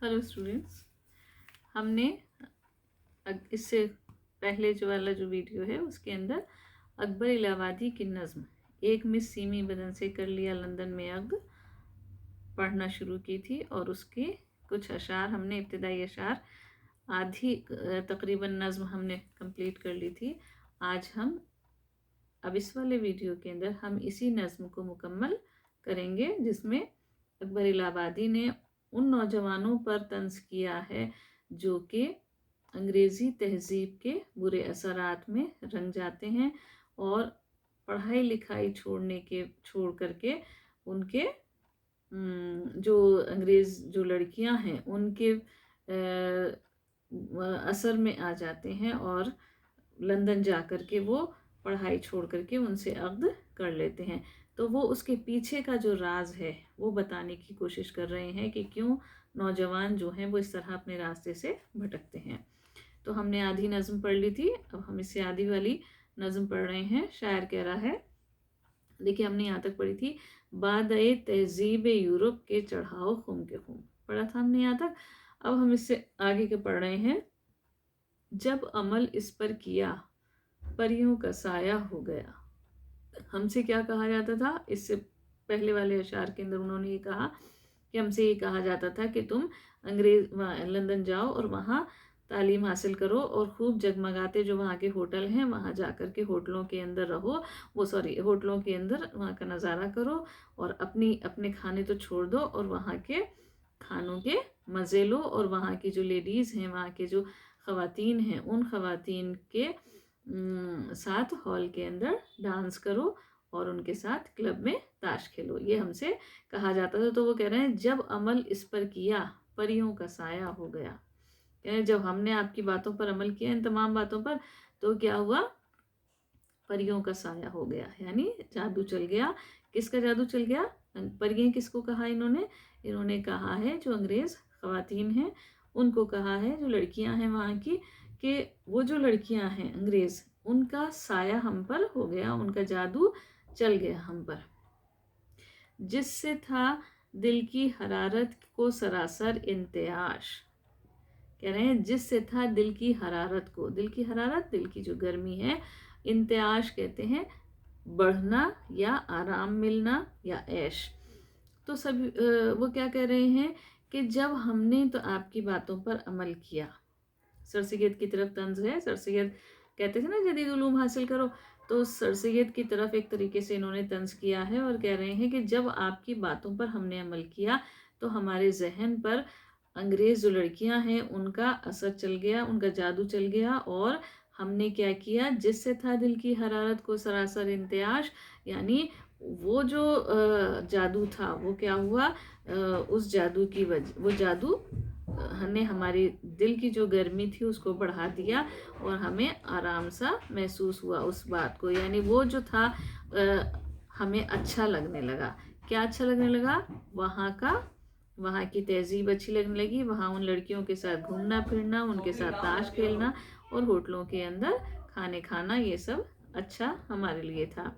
Hello students, हमने इससे पहले जो वाला जो वीडियो है उसके अंदर अकबर इलाहाबादी की नज़्म एक मिस सीमी बदन से कर लिया लंदन में अक़्द पढ़ना शुरू की थी और उसके कुछ अशार हमने इब्तिदाई अशार आधी तकरीबन नज़्म हमने कंप्लीट कर ली थी। आज हम अब इस वाले वीडियो के अंदर हम इसी नज़्म को मुकम्मल करेंगे जिसमें अकबर इलाहाबादी ने उन नौजवानों पर तंज़ किया है जो कि अंग्रेज़ी तहज़ीब के बुरे असरात में रंग जाते हैं और पढ़ाई लिखाई छोड़ करके उनके जो अंग्रेज़ जो लड़कियां हैं उनके असर में आ जाते हैं और लंदन जा कर के वो पढ़ाई छोड़ करके उनसे अक़्द कर लेते हैं। तो वो उसके पीछे का जो राज है वो बताने की कोशिश कर रहे हैं कि क्यों नौजवान जो हैं वो इस तरह अपने रास्ते से भटकते हैं। तो हमने आधी नज़्म पढ़ ली थी, अब हम इससे आधी वाली नज़्म पढ़ रहे हैं। शायर कह रहा है, देखिए हमने यहाँ तक पढ़ी थी, बादए तहज़ीब यूरोप के चढ़ाओ खूम के खूम, पढ़ा था हमने यहाँ तक। अब हम इससे आगे के पढ़ रहे हैं। जब अमल इस पर किया परियों का साया हो गया। हमसे क्या कहा जाता था, इससे पहले वाले अशार के अंदर उन्होंने ये कहा कि हमसे ये कहा जाता था कि तुम लंदन जाओ और वहाँ तालीम हासिल करो और खूब जगमगाते जो वहाँ के होटल हैं वहाँ जा कर के होटलों के अंदर रहो, होटलों के अंदर वहाँ का नज़ारा करो और अपने खाने तो छोड़ दो और वहाँ के खानों के मज़े लो और वहाँ की जो लेडीज़ हैं, वहाँ के जो ख़वातीन हैं, उन ख़वातीन के साथ हॉल के अंदर डांस करो और उनके साथ क्लब में ताश खेलो, ये हमसे कहा जाता था। तो वो कह रहे हैं जब अमल इस पर किया परियों का साया हो गया। कह रहे हैं जब हमने आपकी बातों पर अमल किया, इन तमाम बातों पर, तो क्या हुआ, परियों का साया हो गया, यानी जादू चल गया। किसका जादू चल गया? परियां किसको कहा इन्होंने कहा है जो अंग्रेज़ ख़वातीन हैं उनको कहा है, जो लड़कियां हैं वहाँ की, कि वो जो लड़कियां हैं अंग्रेज़, उनका साया हम पर हो गया, उनका जादू चल गया हम पर। जिससे था दिल की हरारत को सरासर इंतयाश। कह रहे हैं जिससे था दिल की हरारत को, दिल की हरारत, दिल की जो गर्मी है, इंतयाश कहते हैं बढ़ना या आराम मिलना या ऐश। तो सभी वो क्या कह रहे हैं कि जब हमने तो आपकी बातों पर अमल किया, सर सैयद की तरफ तंज है। सर सैयद कहते थे ना जदीद उलूम हासिल करो, तो सर सैयद की तरफ एक तरीके से इन्होंने तंज किया है और कह रहे हैं कि जब आपकी बातों पर हमने अमल किया तो हमारे जहन पर अंग्रेज़ जो लड़कियां हैं उनका असर चल गया, उनका जादू चल गया और हमने क्या किया, जिससे था दिल की हरारत को सरासर इंतयाश, यानी वो जो जादू था वो क्या हुआ, उस जादू की वजह, वो जादू ने हमारी दिल की जो गर्मी थी उसको बढ़ा दिया और हमें आराम सा महसूस हुआ उस बात को, यानी वो जो था हमें अच्छा लगने लगा। क्या अच्छा लगने लगा? वहाँ की तहजीब अच्छी लगने लगी, वहाँ उन लड़कियों के साथ घूमना फिरना, उनके साथ ताश खेलना और होटलों के अंदर खाने खाना, ये सब अच्छा हमारे लिए था।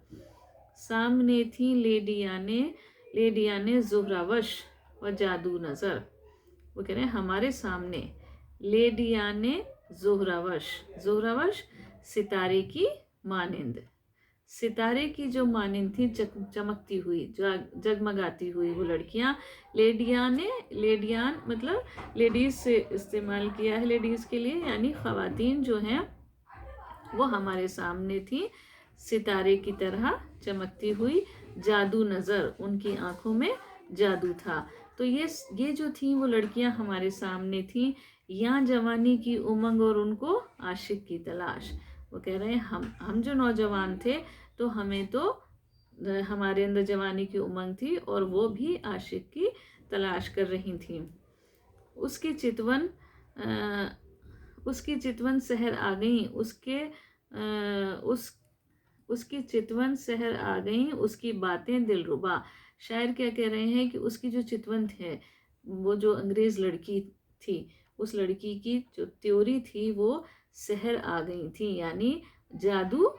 सामने थी लेडियाने ज़ुहरावश व जादू नज़र। वो कह रहे हैं हमारे सामने लेडियाने ज़ुहरावश सितारे की मानिंद, सितारे की जो मानिंद थी, चमकती हुई, जगमगाती हुई वो लड़कियां। लेडियान मतलब लेडीज़ से इस्तेमाल किया है, लेडीज़ के लिए, यानी ख़वातीन जो हैं वो हमारे सामने थी सितारे की तरह चमकती हुई, जादू नज़र, उनकी आंखों में जादू था। तो ये जो थी वो लड़कियां हमारे सामने थी, यहाँ जवानी की उमंग और उनको आशिक की तलाश। वो कह रहे हैं हम जो नौजवान थे तो हमें तो हमारे अंदर जवानी की उमंग थी और वो भी आशिक की तलाश कर रही थी। उसकी चितवन सहर आ गई, उसकी चितवन सहर आ गई, उसकी बातें दिलरुबा। शायर क्या कह रहे हैं कि उसकी जो चितवन है, वो जो अंग्रेज़ लड़की थी, उस लड़की की जो त्योरी थी वो सहर आ गई थी, यानी जादू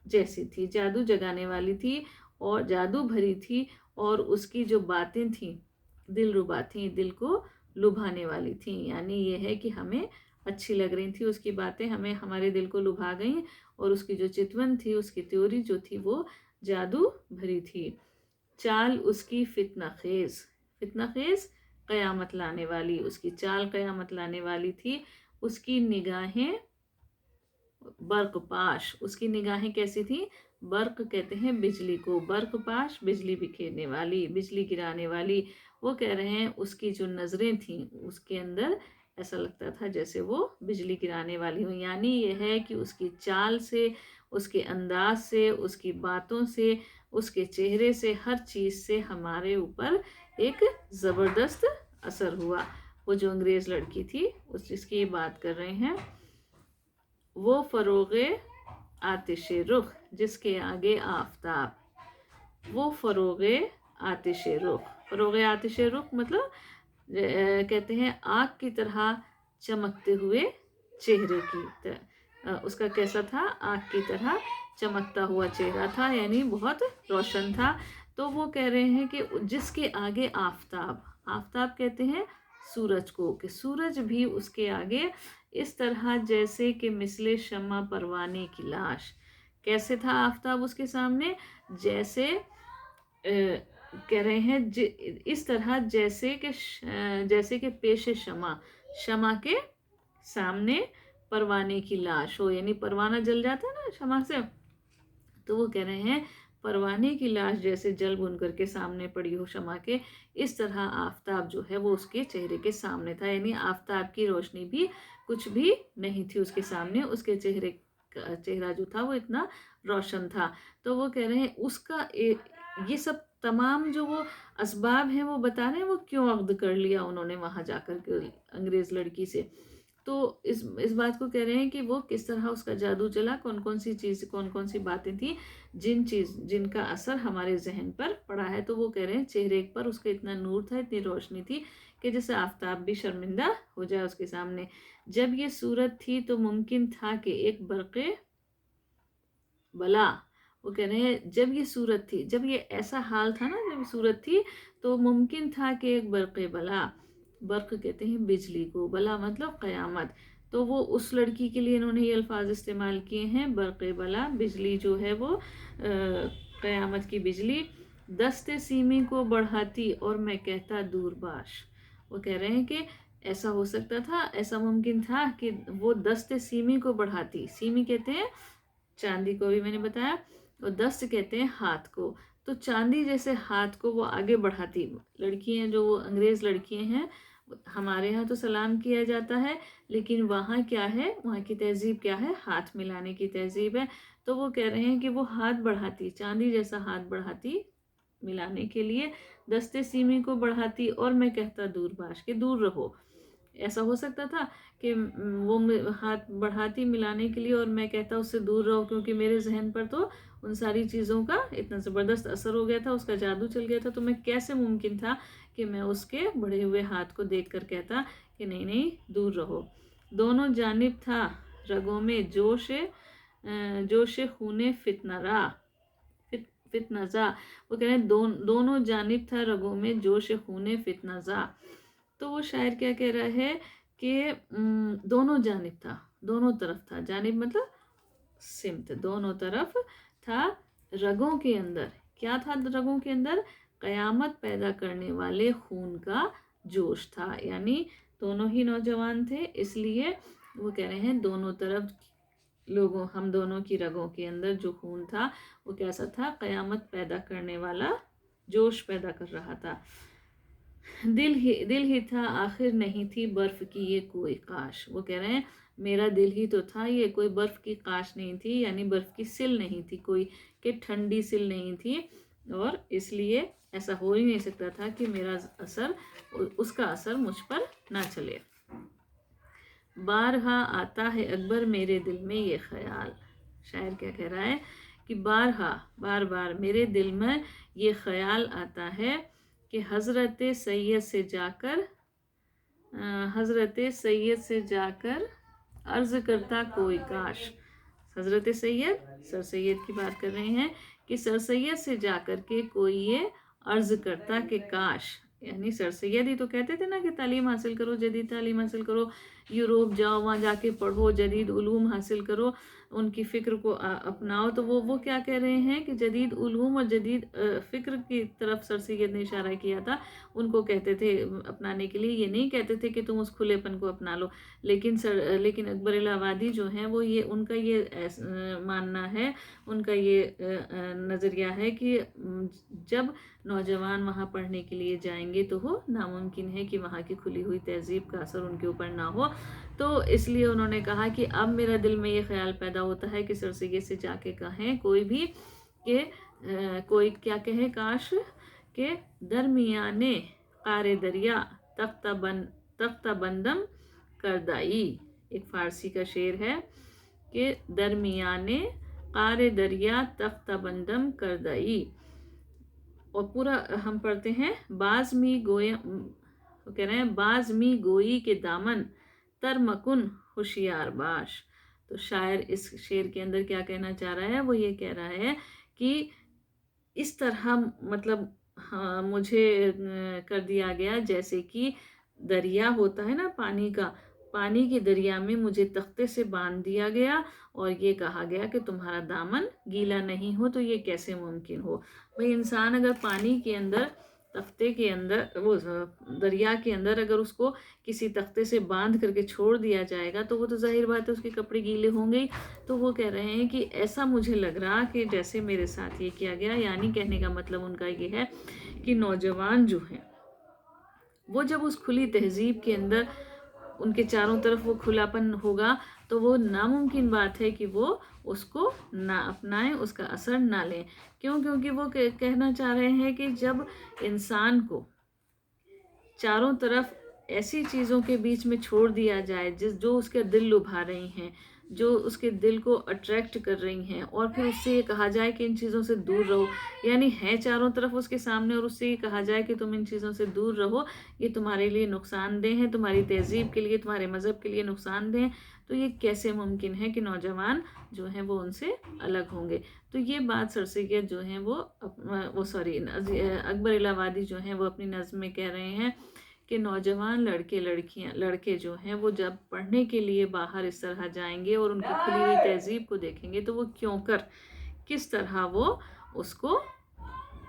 जैसी थी, जादू जगाने वाली थी और जादू भरी थी, और उसकी जो बातें थी दिलरुबा थी, दिल को लुभाने वाली थी, यानी ये है कि हमें अच्छी लग रही थी उसकी बातें, हमें हमारे दिल को लुभा गई, और उसकी जो चितवन थी, उसकी त्योरी जो थी वो जादू भरी थी। चाल उसकी फितना खेज क़यामत लाने वाली, उसकी चाल क़यामत लाने वाली थी। उसकी निगाहें बर्क़पाश, उसकी निगाहें कैसी थी? बर्क़ कहते हैं बिजली को, बर्क़पाश बिजली बिखेरने वाली, बिजली गिराने वाली। वो कह रहे हैं उसकी जो नज़रें थीं उसके अंदर ऐसा लगता था जैसे वो बिजली गिराने वाली हो, यानी ये है कि उसकी चाल से, उसके अंदाज से, उसकी बातों से, उसके चेहरे से, हर चीज़ से हमारे ऊपर एक ज़बरदस्त असर हुआ। वो जो अंग्रेज़ लड़की थी उस जिसकी बात कर रहे हैं, वो फ़रोग़े आतिश रुख जिसके आगे आफ़ताब, वो फ़रोग़े आतिश रुख, फ़रोग़े आतिश रुख मतलब कहते हैं आग की तरह चमकते हुए चेहरे की उसका कैसा था? आग की तरह चमकता हुआ चेहरा था, यानी बहुत रोशन था। तो वो कह रहे हैं कि जिसके आगे आफ़ताब, आफ़ताब कहते हैं सूरज को, कि सूरज भी उसके आगे इस तरह जैसे कि मिसले शम्मा परवाने की लाश। कैसे था आफ़ताब उसके सामने? जैसे कह रहे हैं इस तरह जैसे कि पेश शमा के सामने परवाने की लाश हो, यानी परवाना जल जाता है ना शमा से, तो वो कह रहे हैं परवाने की लाश जैसे जल भुन करके सामने पड़ी हो शमा के, इस तरह आफ़ताब जो है वो उसके चेहरे के सामने था, यानी आफ़ताब की रोशनी भी कुछ भी नहीं थी उसके सामने, उसके चेहरा जो था वो इतना रोशन था। तो वो कह रहे हैं उसका ये सब तमाम जो वो असबाब हैं वो बता रहे हैं वो क्यों अक़्द कर लिया उन्होंने वहाँ जाकर के अंग्रेज़ लड़की से। तो इस बात को कह रहे हैं कि वो किस तरह उसका जादू चला, कौन कौन सी बातें थी जिनका असर हमारे जहन पर पड़ा है। तो वो कह रहे हैं चेहरे पर उसका इतना नूर था, इतनी रोशनी थी कि जैसे आफ़ताब भी शर्मिंदा हो जाए उसके सामने। जब ये सूरत थी तो मुमकिन था कि एक बरक़े बला, वो कह रहे हैं जब ये सूरत थी, जब ये ऐसा हाल था ना, जब सूरत थी तो मुमकिन था कि एक बरक़े बला, बर्क़ कहते हैं बिजली को, बला मतलब क़यामत, तो वो उस लड़की के लिए इन्होंने ये अल्फाज इस्तेमाल किए हैं, बरक़े बला, बिजली जो है वो क़यामत की बिजली, दस्ते सीमी को बढ़ाती और मैं कहता दूरबाश। वो कह रहे हैं कि ऐसा हो सकता था, ऐसा मुमकिन था कि वो दस्ते सीमी को बढ़ाती, सीमी कहते हैं चांदी को, भी मैंने बताया, और दस्त कहते हैं हाथ को, तो चांदी जैसे हाथ को वो आगे बढ़ाती। लड़कियां जो अंग्रेज़ लड़कियां हैं, हमारे यहाँ तो सलाम किया जाता है, लेकिन वहाँ क्या है, वहाँ की तहजीब क्या है? हाथ मिलाने की तहजीब है। तो वो कह रहे हैं कि वो हाथ बढ़ाती, चांदी जैसा हाथ बढ़ाती मिलाने के लिए, दस्ते सीमी को बढ़ाती और मैं कहता दूरबाश के दूर रहो। ऐसा हो सकता था कि वो हाथ बढ़ाती मिलाने के लिए और मैं कहता उससे दूर रहो, क्योंकि मेरे जहन पर तो उन सारी चीज़ों का इतना ज़बरदस्त असर हो गया था, उसका जादू चल गया था, तो मैं कैसे मुमकिन था कि मैं उसके बढ़े हुए हाथ को देखकर कहता कि नहीं नहीं दूर रहो। दोनों जानिब था रगों में जोश खूने फितनज़ा, वो कह रहे हैं दोनों जानिब था रगों में जोश खूने फितनज़ा। तो वो शायर क्या कह रहा है कि दोनों जानिब था, दोनों तरफ था, जानिब मतलब सिमत, दोनों तरफ था, रगों के अंदर क्या था? रगों के अंदर क़यामत पैदा करने वाले खून का जोश था, यानी दोनों ही नौजवान थे, इसलिए वो कह रहे हैं दोनों तरफ हम दोनों की रगों के अंदर जो खून था वो कैसा था? क़यामत पैदा करने वाला जोश पैदा कर रहा था। दिल ही था आखिर नहीं थी बर्फ़ की ये कोई काश, वो कह रहे हैं मेरा दिल ही तो था, ये कोई बर्फ़ की काश नहीं थी, यानी बर्फ़ की सिल नहीं थी कोई, कि ठंडी सिल नहीं थी, और इसलिए ऐसा हो ही नहीं सकता था कि उसका असर मुझ पर ना चले। बारहा आता है अकबर मेरे दिल में ये ख्याल, शायर क्या कह रहा है कि बार बार मेरे दिल में ये ख्याल आता है कि हज़रत सैयद से जाकर अर्ज़ करता कोई काश। हज़रत सैयद, सर सैयद की बात कर रहे हैं कि सर सैयद से जाकर के कोई ये अर्ज़ करता कि काश यानी सर सैयद ही तो कहते थे ना कि तालीम हासिल करो, जदीद तालीम हासिल करो, यूरोप जाओ, वहाँ जाके पढ़ो, जदीद उलूम हासिल करो, उनकी फ़िक्र को अपनाओ। तो वो क्या कह रहे हैं कि जदीद उलूम और जदीद फ़िक्र की तरफ सर सैयद ने इशारा किया था, उनको कहते थे अपनाने के लिए। ये नहीं कहते थे कि तुम उस खुलेपन को अपना लो। लेकिन अकबर इलाहाबादी जो हैं वो ये उनका ये मानना है, उनका ये नज़रिया है कि जब नौजवान वहाँ पढ़ने के लिए जाएंगे तो वो नामुमकिन है कि वहाँ की खुली हुई तहज़ीब का असर उनके ऊपर ना हो। तो इसलिए उन्होंने कहा कि अब मेरा दिल में ये ख्याल पैदा होता है कि सर सैयद से जाके कहें कोई भी कि कोई क्या कहे, काश के दरमियाने क़ारे दरिया तख्ता बंदम करदाई। एक फ़ारसी का शेर है कि दरमियाने क़ारे दरिया तख्ता बंदम करदाई। और पूरा हम पढ़ते हैं, बाज़ मी गोया, कह रहे हैं बाज़ मी गोई के दामन तरमकुन होशियार बाश। तो शायर इस शेर के अंदर क्या कहना चाह रहा है, वो ये कह रहा है कि इस तरह मतलब हाँ, मुझे कर दिया गया जैसे कि दरिया होता है ना पानी का, पानी के दरिया में मुझे तख्ते से बांध दिया गया और ये कहा गया कि तुम्हारा दामन गीला नहीं हो। तो ये कैसे मुमकिन हो भाई? इंसान अगर पानी के अंदर, तख्ते के अंदर, वो दरिया के अंदर अगर उसको किसी तख्ते से बांध करके छोड़ दिया जाएगा तो वो तो जाहिर बात है उसके कपड़े गीले होंगे ही। तो वो कह रहे हैं कि ऐसा मुझे लग रहा कि जैसे मेरे साथ ये किया गया। यानी कहने का मतलब उनका ये है कि नौजवान जो हैं वो जब उस खुली तहज़ीब के अंदर उनके चारों तरफ वो खुलापन होगा तो वो नामुमकिन बात है कि वो उसको ना अपनाएं, उसका असर ना लें। क्यों? क्योंकि वो कहना चाह रहे हैं कि जब इंसान को चारों तरफ ऐसी चीज़ों के बीच में छोड़ दिया जाए जो उसके दिल लुभा रही हैं, जो उसके दिल को अट्रैक्ट कर रही हैं, और फिर उससे ये कहा जाए कि इन चीज़ों से दूर रहो, यानी है चारों तरफ उसके सामने और उससे ये कहा जाए कि तुम इन चीज़ों से दूर रहो, ये तुम्हारे लिए नुकसानदेह है, तुम्हारी तहज़ीब के लिए, तुम्हारे मज़हब के लिए नुकसानदेह है। तो ये कैसे मुमकिन है कि नौजवान जो हैं वो उनसे अलग होंगे? तो ये बात सर सैयद जो हैं वो अकबर इलाहाबादी जो हैं वो अपनी नज़्म में कह रहे हैं कि नौजवान लड़के जो हैं वो जब पढ़ने के लिए बाहर इस तरह जाएंगे और उनकी खुली हुई तहज़ीब को देखेंगे तो वो किस तरह वो उसको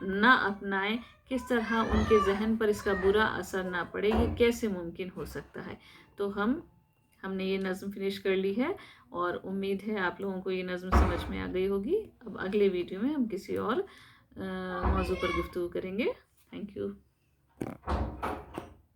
ना अपनाएं, किस तरह उनके जहन पर इसका बुरा असर ना पड़े, ये कैसे मुमकिन हो सकता है। तो हमने ये नज़्म फिनिश कर ली है और उम्मीद है आप लोगों को ये नज़्म समझ में आ गई होगी। अब अगले वीडियो में हम किसी और मौजू पर गुफ्तगू करेंगे। Thank you.